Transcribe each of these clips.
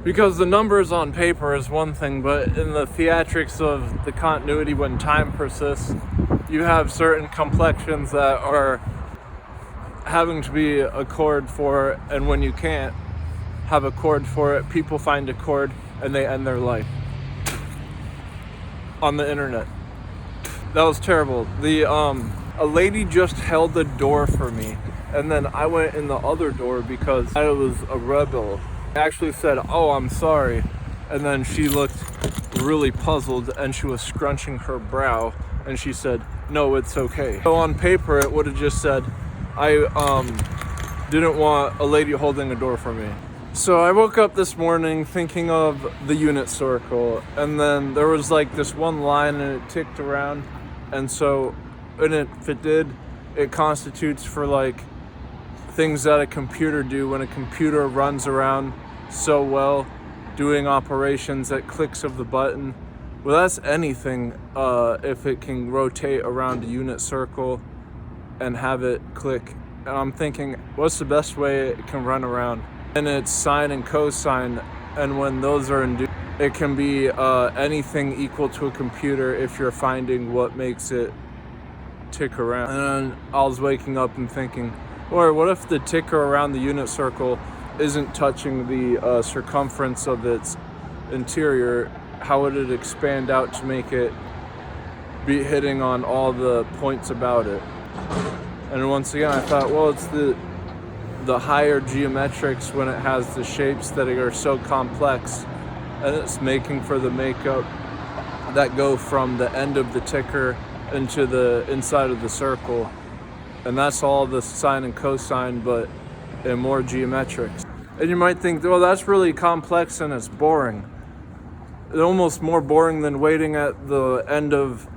Because the numbers on paper is one thing, but in the theatrics of the continuity when time persists, you have certain complexions that are having to be accord for, and when you can't have a chord for it, people find a chord and they end their life on the internet. That was terrible. A lady just held the door for me, and then I went in the other door because I was a rebel. I actually said, "Oh, I'm sorry," and then she looked really puzzled and she was scrunching her brow, and she said, "No, it's okay." So on paper it would have just said, I didn't want a lady holding a door for me. So I woke up this morning thinking of the unit circle, and then there was like this one line and it ticked around, and if it did, it constitutes for like things that a computer do when a computer runs around so well doing operations at clicks of the button. Well, that's anything if it can rotate around a unit circle and have it click. And I'm thinking, what's the best way it can run around? And it's sine and cosine, and when those are induced, it can be anything equal to a computer if you're finding what makes it tick around. And then I was waking up and thinking, or what if the ticker around the unit circle isn't touching the circumference of its interior? How would it expand out to make it be hitting on all the points about it? And once again, I thought, well, it's the higher geometrics when it has the shapes that are so complex, and it's making for the makeup that go from the end of the ticker into the inside of the circle. And that's all the sine and cosine, but in more geometrics. And you might think, well, that's really complex and it's boring. It's almost more boring than waiting at the end of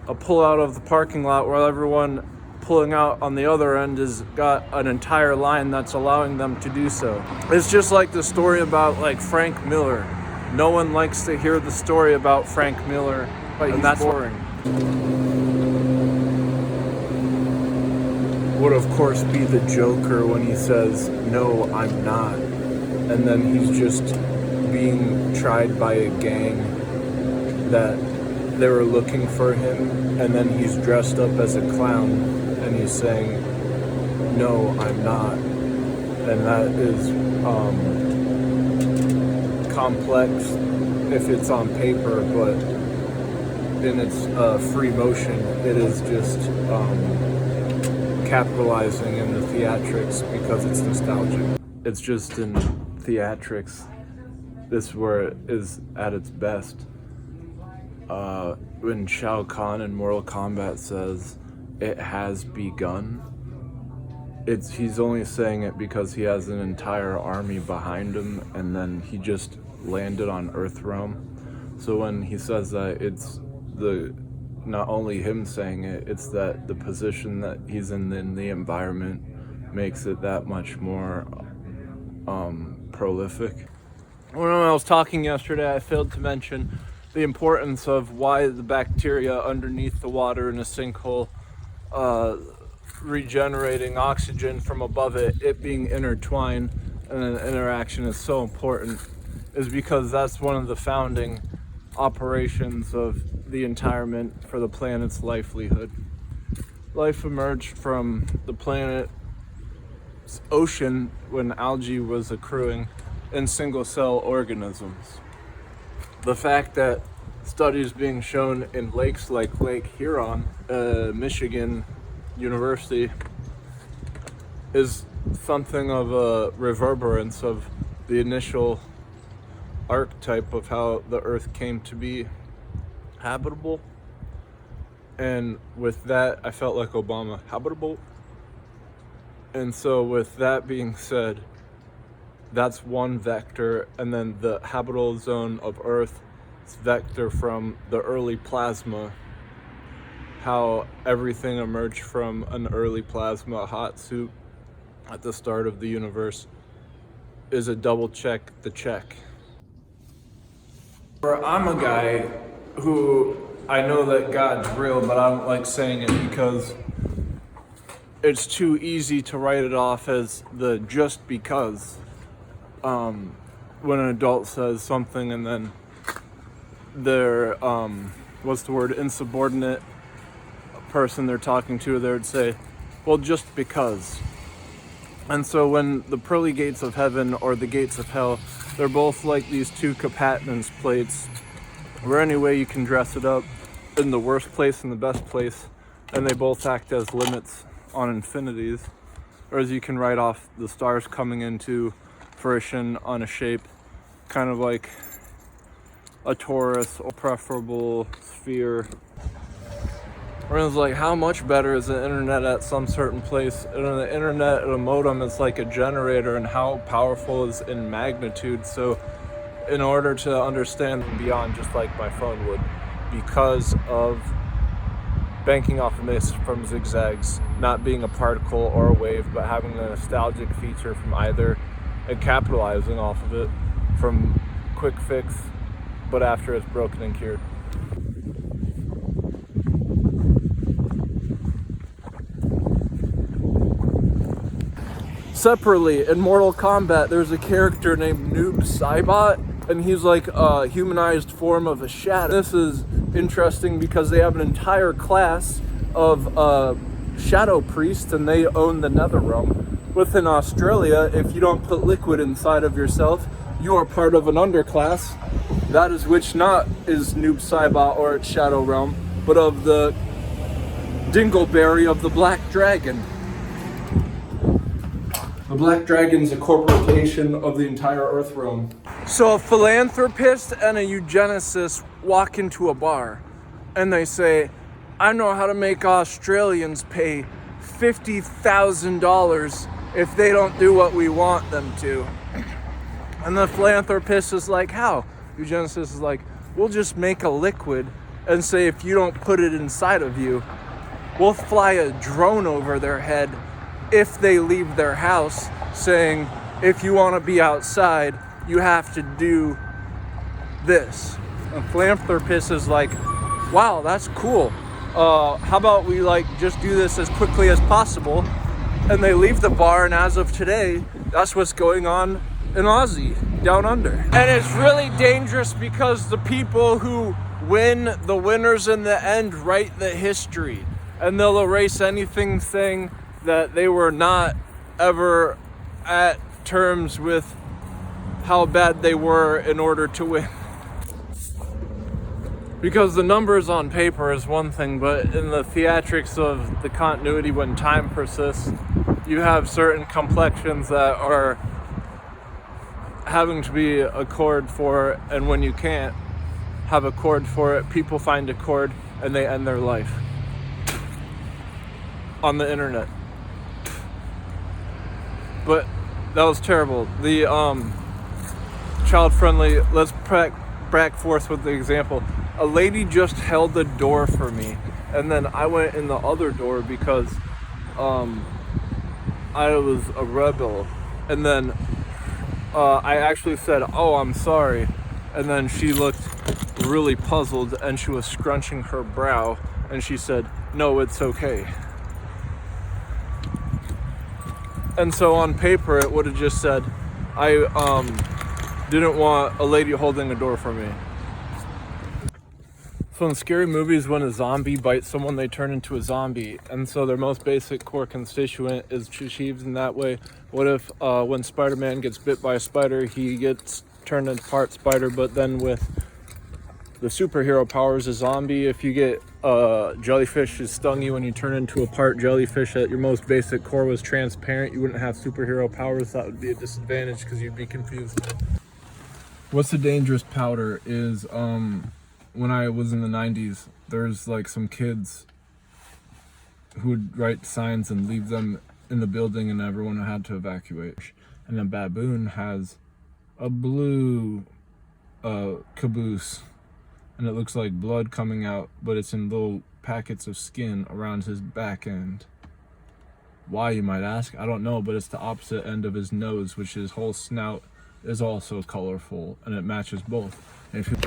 a pullout of the parking lot where everyone pulling out on the other end has got an entire line that's allowing them to do so. It's just like the story about like Frank Miller. No one likes to hear the story about Frank Miller, and that's boring. Would of course be the Joker when he says, "No, I'm not," and then he's just being tried by a gang that they were looking for him, and then he's dressed up as a clown and he's saying, "No, I'm not," and that is complex if it's on paper, but in its free motion, it is just capitalizing in the theatrics because it's nostalgic. It's just in theatrics. This is where it is at its best. When Shao Kahn in Mortal Kombat says, "It has begun," he's only saying it because he has an entire army behind him, and then he just landed on Earthrealm. So when he says that, it's not only him saying it, it's that the position that he's in the environment makes it that much more prolific. When I was talking yesterday, I failed to mention the importance of why the bacteria underneath the water in a sinkhole regenerating oxygen from above it being intertwined and an interaction is so important, is because that's one of the founding operations of the entirement for the planet's livelihood. Life emerged from the planet's ocean when algae was accruing in single-cell organisms. The fact that studies being shown in lakes like Lake Huron, Michigan University, is something of a reverberance of the initial archetype of how the Earth came to be habitable. And with that, I felt like Obama, habitable. And so with that being said, that's one vector, and then the habitable zone of Earth is vector from the early plasma, how everything emerged from an early plasma hot soup at the start of the universe is a double check the check. Or I'm a guy who, I know that God's real, but I don't like saying it because it's too easy to write it off as the just because. when an adult says something and then their insubordinate person they're talking to, they would say, well, just because. And so when the pearly gates of heaven or the gates of hell, they're both like these two capatnance plates where any way you can dress it up, in the worst place and the best place, and they both act as limits on infinities, or as you can write off the stars coming into fruition on a shape, kind of like a torus or preferable sphere. Or it's like, how much better is the internet at some certain place? And the internet at a modem is like a generator, and how powerful is in magnitude. So in order to understand beyond, just like my phone would, because of banking off of mist from zigzags, not being a particle or a wave, but having a nostalgic feature from either, and capitalizing off of it from quick fix, but after it's broken and cured. Separately, in Mortal Kombat, there's a character named Noob Saibot, and he's like a humanized form of a shadow. This is interesting because they have an entire class of shadow priests, and they own the Netherrealm. Within Australia, if you don't put liquid inside of yourself, you are part of an underclass, that is which not is Noob Saibot or its shadow realm, but of the Dingleberry of the Black Dragon. The Black Dragon's a corporation of the entire Earth realm. So a philanthropist and a eugenicist walk into a bar and they say, I know how to make Australians pay $50,000 if they don't do what we want them to. And the philanthropist is like, how? Eugenicist is like, we'll just make a liquid and say if you don't put it inside of you, we'll fly a drone over their head if they leave their house, saying, if you want to be outside, you have to do this. And philanthropist is like, wow, that's cool. How about we just do this as quickly as possible? And they leave the bar, and as of today, that's what's going on in Aussie, down under. And it's really dangerous because the people who win, the winners in the end, write the history. And they'll erase anything saying that they were not ever at terms with how bad they were in order to win. Because the numbers on paper is one thing, but in the theatrics of the continuity, when time persists, you have certain complexions that are having to be accord for, and when you can't have a chord for it, people find a chord and they end their life on the internet. But that was terrible. The child-friendly, let's back forth with the example. A lady just held the door for me, and then I went in the other door because I was a rebel. And then I actually said, oh, I'm sorry. And then she looked really puzzled, and she was scrunching her brow, and she said, no, it's okay. And so on paper, it would have just said, I didn't want a lady holding a door for me. So in scary movies, when a zombie bites someone, they turn into a zombie. And so their most basic core constituent is achieved in that way. What if when Spider-Man gets bit by a spider, he gets turned into part spider, but then with the superhero powers, a zombie, if you get jellyfish has stung you and you turn into a part jellyfish that your most basic core was transparent, you wouldn't have superhero powers. That would be a disadvantage because you'd be confused. What's a dangerous powder is when I was in the 90s, there's some kids who would write signs and leave them in the building, and everyone had to evacuate. And a baboon has a blue caboose, and it looks like blood coming out, but it's in little packets of skin around his back end. Why, you might ask? I don't know, but it's the opposite end of his nose, which his whole snout is also colorful, and it matches both. And if you